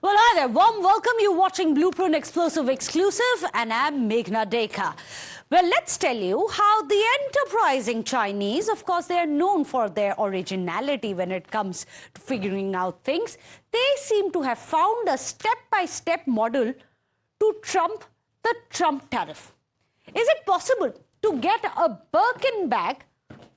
Well, hi there. Warm welcome. You're watching Blueprint Explosive Exclusive, and I'm Meghna Dekha. Well, let's tell you how the enterprising Chinese, of course, they're known for their originality when it comes to figuring out things. They seem to have found a step-by-step model to trump the Trump tariff. Is it possible to get a Birkin bag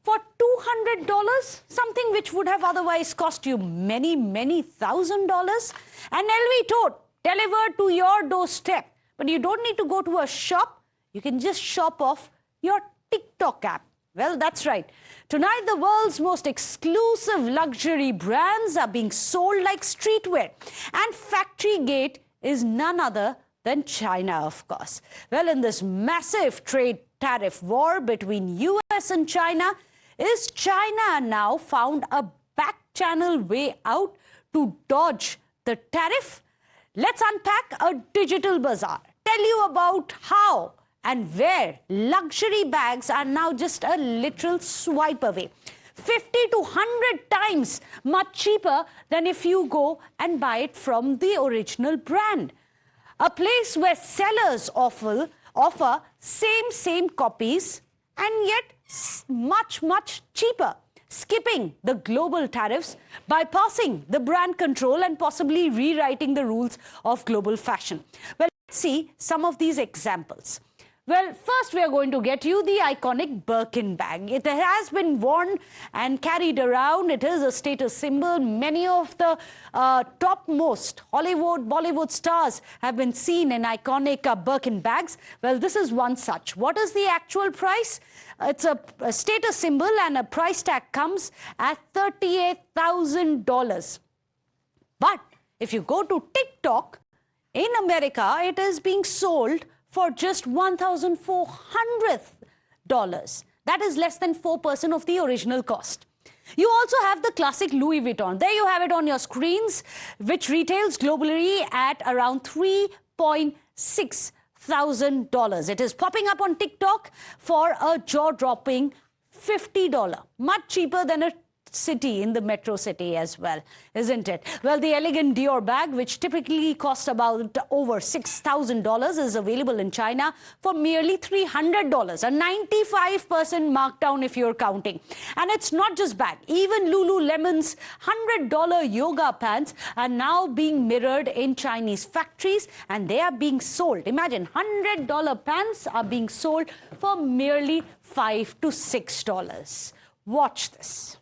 for $200, something which would have otherwise cost you many $1,000s? An LV tote delivered to your doorstep. But you don't need to go to a shop. You can just shop off your TikTok app. Well, that's right. Tonight, the world's most exclusive luxury brands are being sold like streetwear. And Factory Gate is none other than China, of course. Well, in this massive trade tariff war between US and China, is China now found a back-channel way out to dodge the tariff? Let's unpack a digital bazaar, tell you about how and where luxury bags are now just a literal swipe away. 50 to 100 times much cheaper than if you go and buy it from the original brand. A place where sellers offer same copies and yet much cheaper, skipping the global tariffs, bypassing the brand control and possibly rewriting the rules of global fashion. Well, let's see some of these examples. Well, first we are going to get you the iconic Birkin bag. It has been worn and carried around. It is a status symbol. Many of the topmost Hollywood, Bollywood stars have been seen in iconic Birkin bags. Well, this is one such. What is the actual price? It's a status symbol and a price tag comes at $38,000. But if you go to TikTok, in America, it is being sold for just $1,400. That is less than 4% of the original cost. You also have the classic Louis Vuitton. There you have it on your screens, which retails globally at around $3,600. It is popping up on TikTok for a jaw-dropping $50, much cheaper than a city in the metro city as well, isn't it? Well, the elegant Dior bag, which typically costs about over $6,000, is available in China for merely $300, a 95% markdown if you're counting. And it's not just bag. Even Lululemon's $100 yoga pants are now being mirrored in Chinese factories, and they are being sold. Imagine, $100 pants are being sold for merely $5 to $6. Watch this.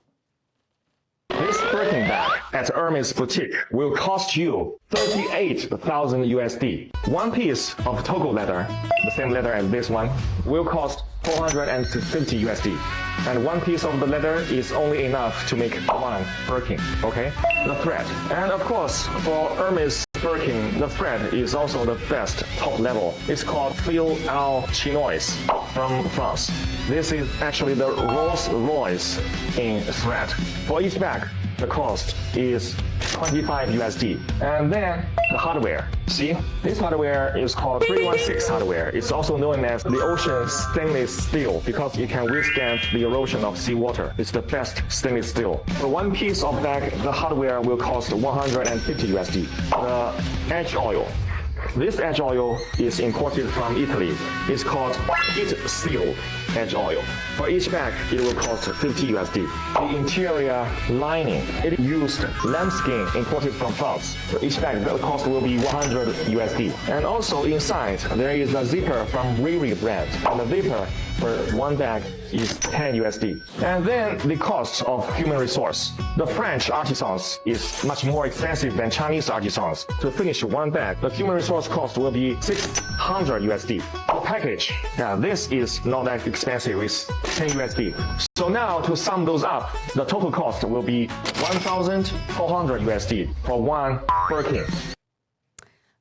This Birkin bag at Hermes boutique will cost you 38,000 USD. One piece of Togo leather, the same leather as this one, will cost 450 USD. And one piece of the leather is only enough to make one Birkin, okay? The thread. And of course, for Hermes Birkin, the thread is also the best top level. It's called Fil Al Chinois from France. This is actually the Rolls Royce in thread. For each bag, the cost is 25 USD. And then the hardware. See, this hardware is called 316 hardware. It's also known as the ocean stainless steel because it can withstand the erosion of seawater. It's the best stainless steel. For one piece of bag, the hardware will cost 150 USD. The edge oil. This edge oil is imported from Italy. It's called heat seal edge oil. For each bag, it will cost 50 USD. The interior lining, it used lambskin imported from France. For each bag, the cost will be 100 USD. And also inside, there is a zipper from Riri brand. And the zipper for one bag is 10 USD. And then the cost of human resource. The French artisans is much more expensive than Chinese artisans. To finish one bag, the human resource cost will be 600 USD. The package, now this is not that expensive, it's 10 USD. So now to sum those up, the total cost will be 1,400 USD for one Birkin.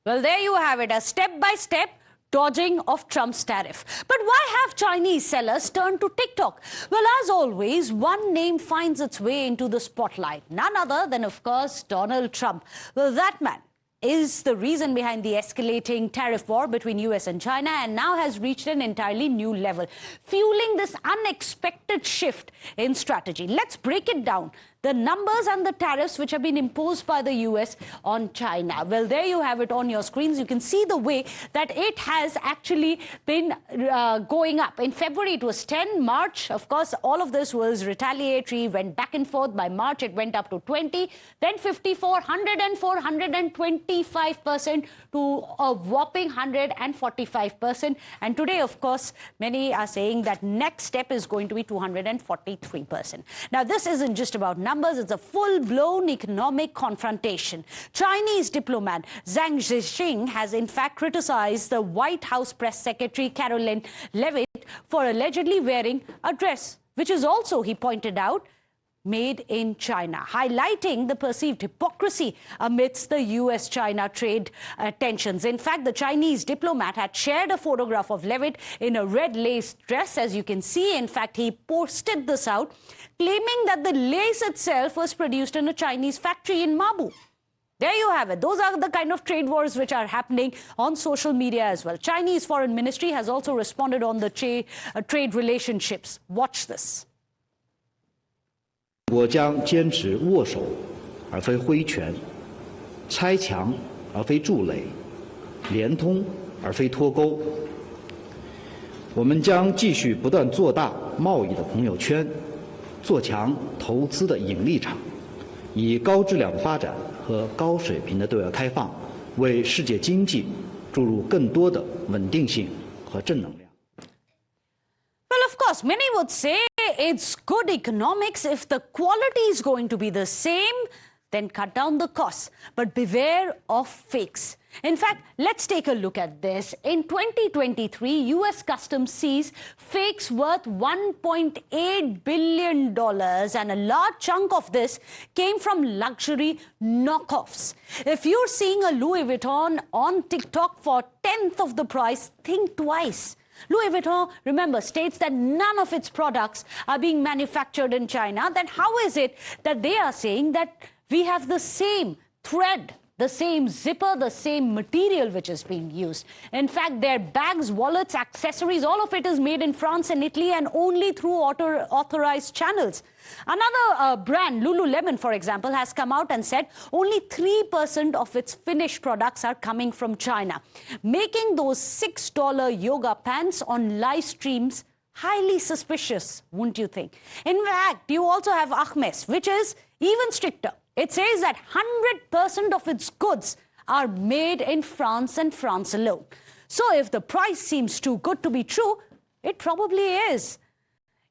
Well, there you have it, a step-by-step dodging of Trump's tariff. But why have Chinese sellers turned to TikTok? Well, as always, one name finds its way into the spotlight. None other than, of course, Donald Trump. Well, that man is the reason behind the escalating tariff war between US and China, and now has reached an entirely new level, fueling this unexpected shift in strategy. Let's break it down. the numbers and the tariffs which have been imposed by the US on China. Well, there you have it on your screens. You can see the way that it has actually been going up. In February, it was 10. March, of course, all of this was retaliatory, went back and forth. By March, it went up to 20, then 54, 104, 125% to a whopping 145%. And today, of course, many are saying that next step is going to be 243%. Now, this isn't just about numbers. It's a full-blown economic confrontation. Chinese diplomat Zhang Zhixing has, in fact, criticized the White House press secretary Caroline Leavitt for allegedly wearing a dress, which is also, he pointed out, made in China, highlighting the perceived hypocrisy amidst the US-China trade tensions. In fact, the Chinese diplomat had shared a photograph of Leavitt in a red lace dress, as you can see. In fact, he posted this out, claiming that the lace itself was produced in a Chinese factory in Mabu. There you have it. Those are the kind of trade wars which are happening on social media as well. Chinese Foreign Ministry has also responded on the trade relationships. Watch this. 我将坚持握手而非挥拳，拆墙而非筑垒，连通而非脱钩。我们将继续不断做大贸易的朋友圈，做强投资的引力场，以高质量的发展和高水平的对外开放，为世界经济注入更多的稳定性和正能量。 Well, of course, many would say it's good economics. If the quality is going to be the same, then cut down the costs. But beware of fakes. In fact, let's take a look at this. In 2023, US Customs seized fakes worth $1.8 billion, and a large chunk of this came from luxury knockoffs. If you're seeing a Louis Vuitton on TikTok for 1/10 of the price, think twice. Louis Vuitton, remember, states that none of its products are being manufactured in China. Then how is it that they are saying that we have the same thread, the same zipper, the same material which is being used? In fact, their bags, wallets, accessories, all of it is made in France and Italy and only through authorized channels. Another brand, Lululemon, for example, has come out and said only 3% of its finished products are coming from China, making those $6 yoga pants on live streams highly suspicious, wouldn't you think? In fact, you also have Hermes, which is even stricter. It says that 100% of its goods are made in France and France alone. So if the price seems too good to be true, it probably is.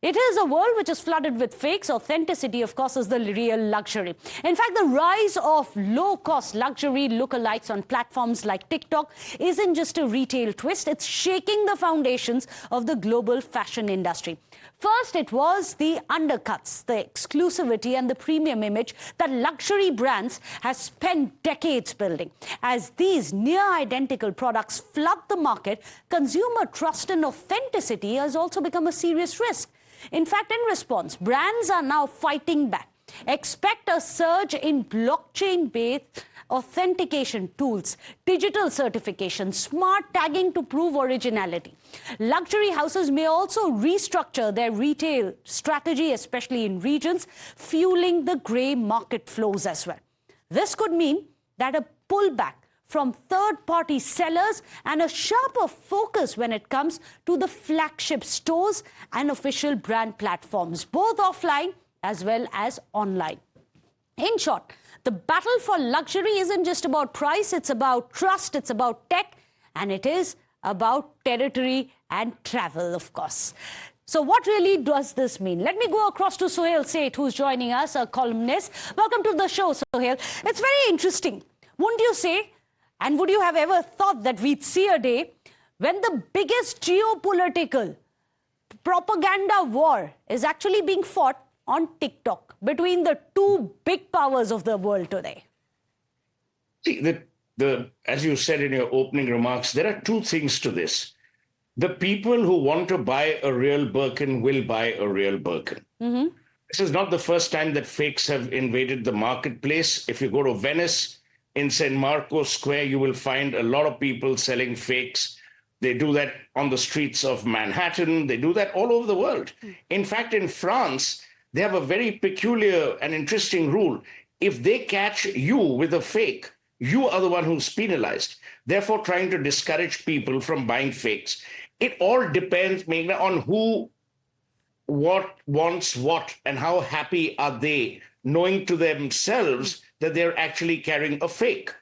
It is a world which is flooded with fakes. Authenticity, of course, is the real luxury. In fact, the rise of low-cost luxury lookalikes on platforms like TikTok isn't just a retail twist. It's shaking the foundations of the global fashion industry. First, it was the undercuts, the exclusivity and the premium image that luxury brands have spent decades building. As these near-identical products flood the market, consumer trust and authenticity has also become a serious risk. In fact, in response, brands are now fighting back. Expect a surge in blockchain-based authentication tools, digital certification, smart tagging to prove originality. Luxury houses may also restructure their retail strategy, especially in regions, fueling the grey market flows as well. This could mean that a pullback from third-party sellers and a sharper focus when it comes to the flagship stores and official brand platforms, both offline as well as online. In short, the battle for luxury isn't just about price, it's about trust, it's about tech, and it is about territory and travel, of course. So what really does this mean? Let me go across to Sohail Seth, who's joining us, a columnist. Welcome to the show, Sohail. It's very interesting, wouldn't you say? And would you have ever thought that we'd see a day when the biggest geopolitical propaganda war is actually being fought on TikTok between the two big powers of the world today? See, as you said in your opening remarks, there are two things to this. The people who want to buy a real Birkin will buy a real Birkin. Mm-hmm. This is not the first time that fakes have invaded the marketplace. If you go to Venice, in St. Marco Square, you will find a lot of people selling fakes. They do that on the streets of Manhattan. They do that all over the world. In fact, in France, they have a very peculiar and interesting rule. If they catch you with a fake, you are the one who's penalized. Therefore, trying to discourage people from buying fakes. It all depends, Meghna, on who, what wants what, and how happy are they knowing to themselves that they're actually carrying a fake.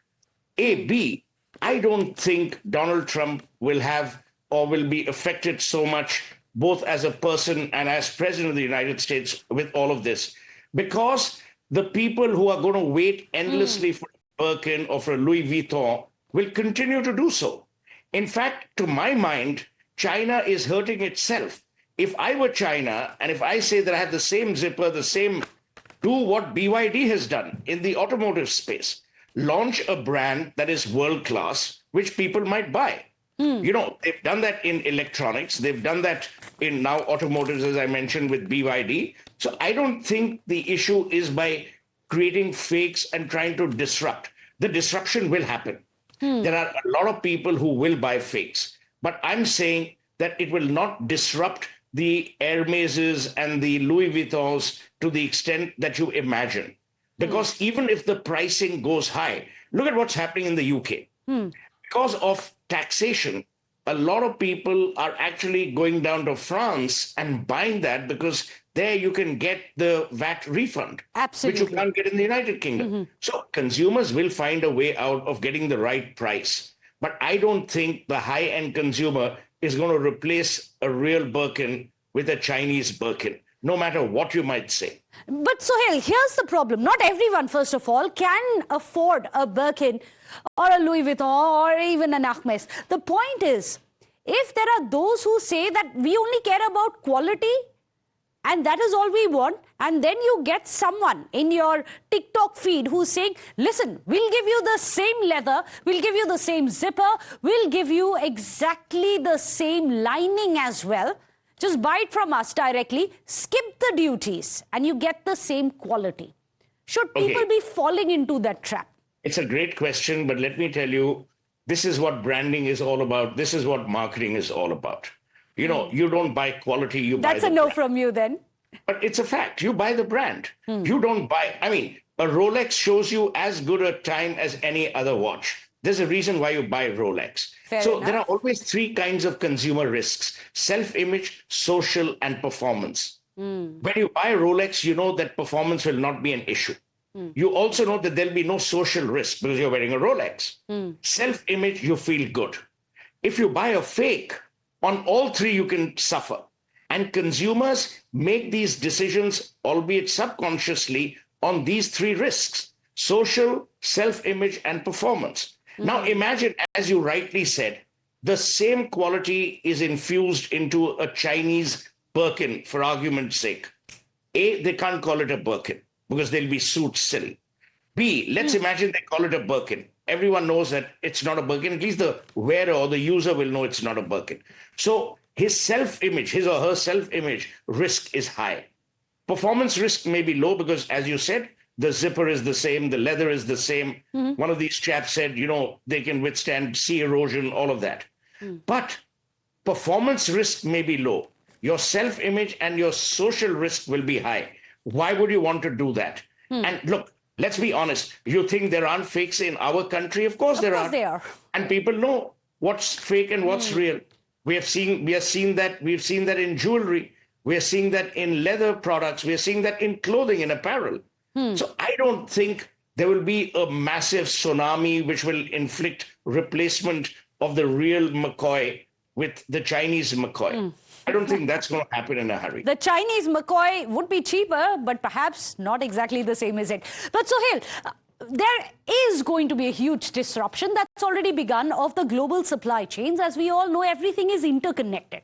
B, I don't think Donald Trump will have or will be affected so much, both as a person and as president of the United States, with all of this, because the people who are going to wait endlessly for a Birkin or for a Louis Vuitton will continue to do so. In fact, to my mind, China is hurting itself. If I were China, and if I say that I have the same zipper, do what BYD has done in the automotive space, launch a brand that is world-class, which people might buy. You know, they've done that in electronics. They've done that in now automotives, as I mentioned, with BYD. So I don't think the issue is by creating fakes and trying to disrupt. The disruption will happen. There are a lot of people who will buy fakes. But I'm saying that it will not disrupt the Hermeses and the Louis Vuittons to the extent that you imagine. Because even if the pricing goes high, look at what's happening in the UK. Because of taxation, a lot of people are actually going down to France and buying that because there you can get the VAT refund, Absolutely. which you can't get in the United Kingdom. So consumers will find a way out of getting the right price. But I don't think the high-end consumer is going to replace a real Birkin with a Chinese Birkin, no matter what you might say. But Sohail, here's the problem. Not everyone, first of all, can afford a Birkin or a Louis Vuitton or even an Hermes. The point is, if there are those who say that we only care about quality and that is all we want, and then you get someone in your TikTok feed who's saying, listen, we'll give you the same leather, we'll give you the same zipper, we'll give you exactly the same lining as well. Just buy it from us directly, skip the duties, and you get the same quality. Should people be falling into that trap? It's a great question, but let me tell you, this is what branding is all about. This is what marketing is all about. You know, you don't buy quality, you buy the That's a no brand. from you then. But it's a fact. You buy the brand. You don't buy, I mean, a Rolex shows you as good a time as any other watch. There's a reason why you buy Rolex. Fair so enough. there are always three kinds of consumer risks: self-image, social, and performance. When you buy a Rolex, you know that performance will not be an issue. You also know that there'll be no social risk because you're wearing a Rolex. Self-image, you feel good. If you buy a fake, on all three you can suffer. And consumers make these decisions, albeit subconsciously, on these three risks: social, self-image, and performance. Now imagine, as you rightly said, the same quality is infused into a Chinese Birkin, for argument's sake. A, they can't call it a Birkin because they'll be sued silly. B, let's imagine they call it a Birkin. Everyone knows that it's not a Birkin. At least the wearer or the user will know it's not a Birkin. So his self-image, his or her self-image risk is high. Performance risk may be low because, as you said, the zipper is the same, the leather is the same. One of these chaps said, you know, they can withstand sea erosion, all of that. But performance risk may be low. Your self-image and your social risk will be high. Why would you want to do that? And look, let's be honest. You think there aren't fakes in our country? Of course there are. They are. And people know what's fake and what's real. We've seen that in jewelry. We're seeing that in leather products. We're seeing that in clothing and apparel. So I don't think there will be a massive tsunami which will inflict replacement of the real McCoy with the Chinese McCoy. I don't think that's going to happen in a hurry. The Chinese McCoy would be cheaper, but perhaps not exactly the same as it. But Sohail, there is going to be a huge disruption that's already begun of the global supply chains. As we all know, everything is interconnected.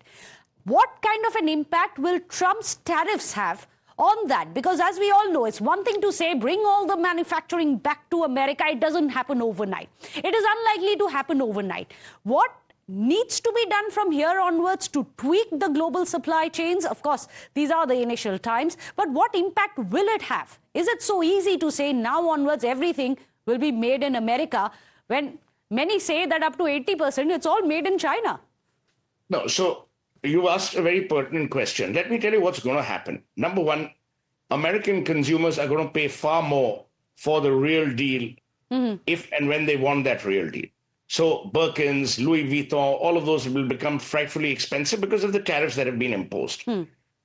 What kind of an impact will Trump's tariffs have on that? Because as we all know, it's one thing to say, bring all the manufacturing back to America. It doesn't happen overnight. It is unlikely to happen overnight. What needs to be done from here onwards to tweak the global supply chains? Of course, these are the initial times, but what impact will it have? Is it so easy to say now onwards everything will be made in America when many say that up to 80% it's all made in China? No, so you asked a very pertinent question. Let me tell you what's going to happen. Number one, American consumers are going to pay far more for the real deal if and when they want that real deal. So Birkins, Louis Vuitton, all of those will become frightfully expensive because of the tariffs that have been imposed.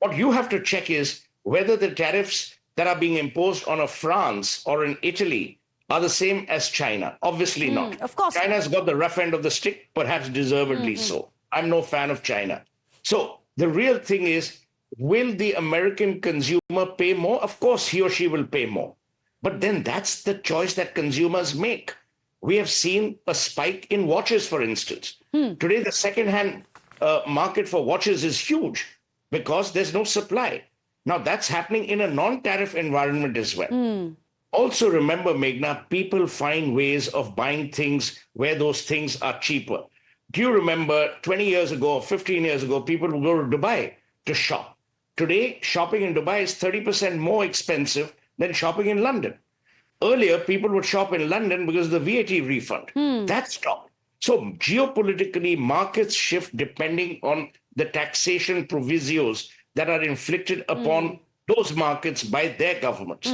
What you have to check is whether the tariffs that are being imposed on a France or an Italy are the same as China. Obviously not. Of course. China's got the rough end of the stick, perhaps deservedly so. I'm no fan of China. So the real thing is, will the American consumer pay more? Of course, he or she will pay more. But then that's the choice that consumers make. We have seen a spike in watches, for instance. Today, the second-hand market for watches is huge because there's no supply. Now, that's happening in a non-tariff environment as well. Also, remember, Meghna, people find ways of buying things where those things are cheaper. Do you remember 20 years ago or 15 years ago, people would go to Dubai to shop? Today, shopping in Dubai is 30% more expensive than shopping in London. Earlier, people would shop in London because of the VAT refund. That stopped. So geopolitically, markets shift depending on the taxation provisos that are inflicted upon those markets by their governments.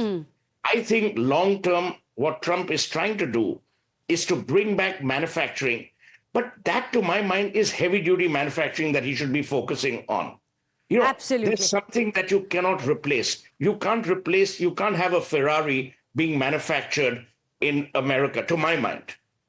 I think long-term, what Trump is trying to do is to bring back manufacturing. But that, to my mind, is heavy-duty manufacturing that he should be focusing on. You know, Absolutely. There's something that you cannot replace. You can't have a Ferrari being manufactured in America, to my mind.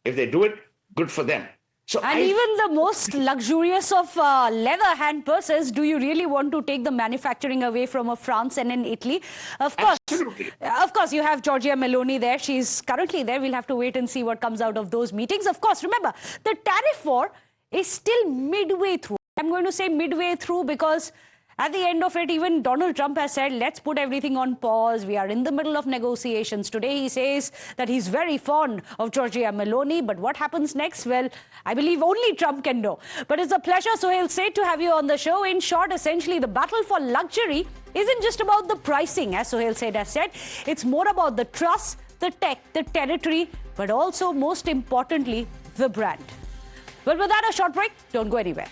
If they do it, good for them. So And even the most luxurious of leather hand purses, do you really want to take the manufacturing away from a France and an Italy? Of course. Absolutely. Of course, you have Giorgia Meloni there. She's currently there. We'll have to wait and see what comes out of those meetings. Of course, remember, the tariff war is still midway through. I'm going to say midway through because at the end of it, even Donald Trump has said, let's put everything on pause. We are in the middle of negotiations. Today, he says that he's very fond of Giorgia Meloni. But what happens next? Well, I believe only Trump can know. But it's a pleasure, Sohail Seth, to have you on the show. In short, essentially, the battle for luxury isn't just about the pricing, as Sohail Seth has said. It's more about the trust, the tech, the territory, but also, most importantly, the brand. Well, with that, a short break. Don't go anywhere.